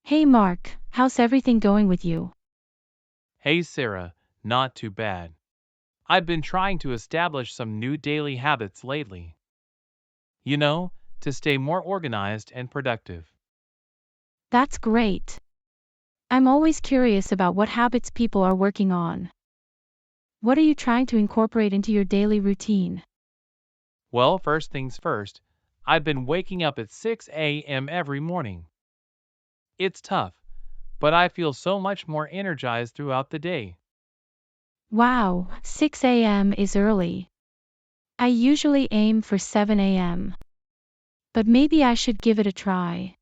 Hey Mark, how's everything going with you? Hey Sarah, not too bad. I've been trying to establish some new daily habits lately. You know, to stay more organized and productive. That's great. I'm always curious about what habits people are working on. What are you trying to incorporate into your daily routine? Well, first things first, I've been waking up at 6 a.m. every morning. It's tough, but I feel so much more energized throughout the day. Wow, 6 a.m. is early. I usually aim for 7 a.m. But maybe I should give it a try.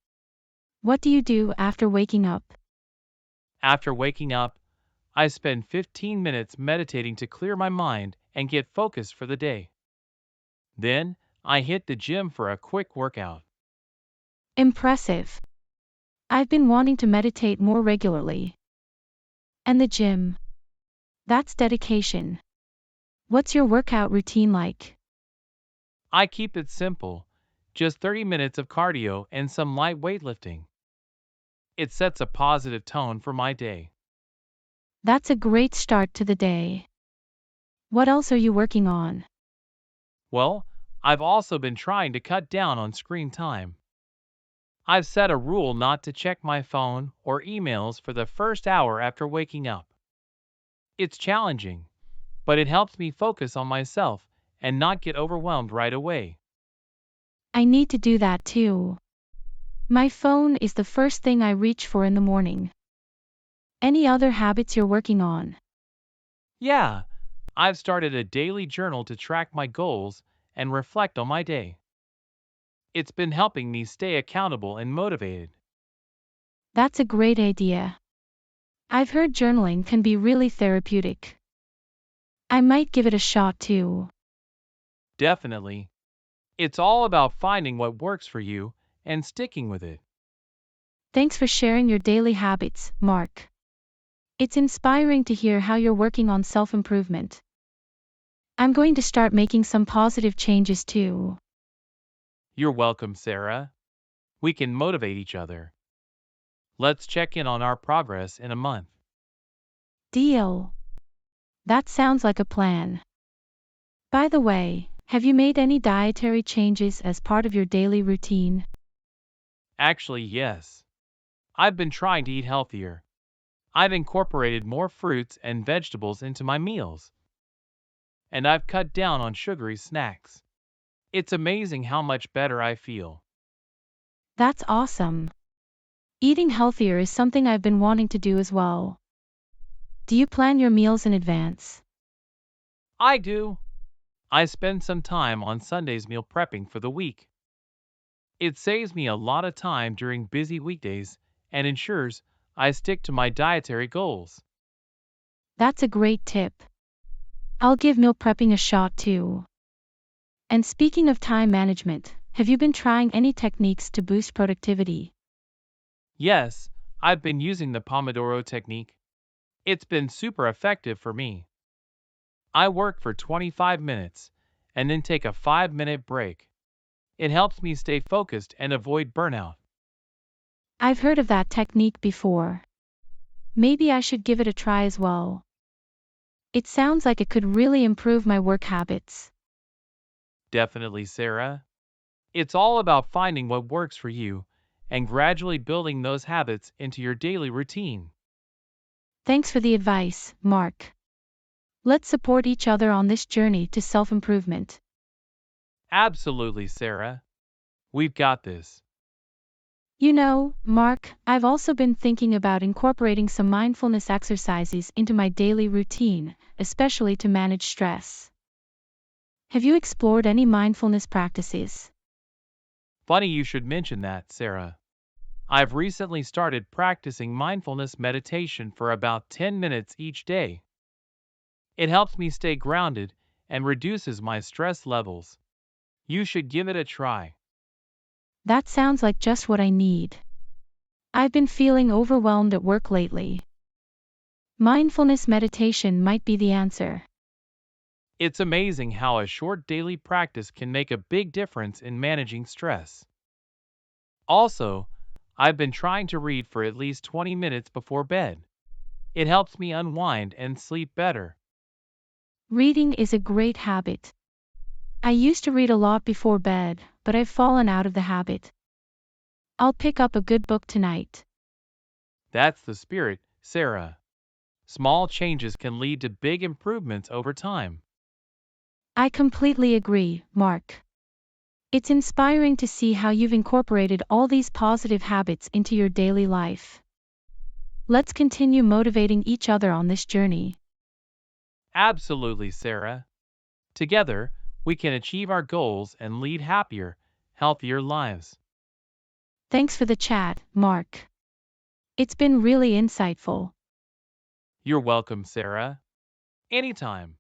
What do you do after waking up? After waking up, I spend 15 minutes meditating to clear my mind and get focused for the day. Then, I hit the gym for a quick workout. Impressive. I've been wanting to meditate more regularly. And the gym. That's dedication. What's your workout routine like? I keep it simple, just 30 minutes of cardio and some light weightlifting. It sets a positive tone for my day. That's a great start to the day. What else are you working on? Well, I've also been trying to cut down on screen time. I've set a rule not to check my phone or emails for the first hour after waking up. It's challenging, but it helps me focus on myself and not get overwhelmed right away. I need to do that too. My phone is the first thing I reach for in the morning. Any other habits you're working on? Yeah, I've started a daily journal to track my goals and reflect on my day. It's been helping me stay accountable and motivated. That's a great idea. I've heard journaling can be really therapeutic. I might give it a shot too. Definitely. It's all about finding what works for you and sticking with it. Thanks for sharing your daily habits, Mark. It's inspiring to hear how you're working on self-improvement. I'm going to start making some positive changes too. You're welcome, Sarah. We can motivate each other. Let's check in on our progress in a month. Deal. That sounds like a plan. By the way, have you made any dietary changes as part of your daily routine? Actually, yes. I've been trying to eat healthier. I've incorporated more fruits and vegetables into my meals, and I've cut down on sugary snacks. It's amazing how much better I feel. That's awesome. Eating healthier is something I've been wanting to do as well. Do you plan your meals in advance? I do. I spend some time on Sundays meal prepping for the week. It saves me a lot of time during busy weekdays and ensures I stick to my dietary goals. That's a great tip. I'll give meal prepping a shot too. And speaking of time management, have you been trying any techniques to boost productivity? Yes, I've been using the Pomodoro technique. It's been super effective for me. I work for 25 minutes and then take a 5-minute break. It helps me stay focused and avoid burnout. I've heard of that technique before. Maybe I should give it a try as well. It sounds like it could really improve my work habits. Definitely, Sarah. It's all about finding what works for you and gradually building those habits into your daily routine. Thanks for the advice, Mark. Let's support each other on this journey to self-improvement. Absolutely, Sarah. We've got this. You know, Mark, I've also been thinking about incorporating some mindfulness exercises into my daily routine, especially to manage stress. Have you explored any mindfulness practices? Funny you should mention that, Sarah. I've recently started practicing mindfulness meditation for about 10 minutes each day. It helps me stay grounded and reduces my stress levels. You should give it a try. That sounds like just what I need. I've been feeling overwhelmed at work lately. Mindfulness meditation might be the answer. It's amazing how a short daily practice can make a big difference in managing stress. Also, I've been trying to read for at least 20 minutes before bed. It helps me unwind and sleep better. Reading is a great habit. I used to read a lot before bed, but I've fallen out of the habit. I'll pick up a good book tonight. That's the spirit, Sarah. Small changes can lead to big improvements over time. I completely agree, Mark. It's inspiring to see how you've incorporated all these positive habits into your daily life. Let's continue motivating each other on this journey. Absolutely, Sarah. Together, we can achieve our goals and lead happier, healthier lives. Thanks for the chat, Mark. It's been really insightful. You're welcome, Sarah. Anytime.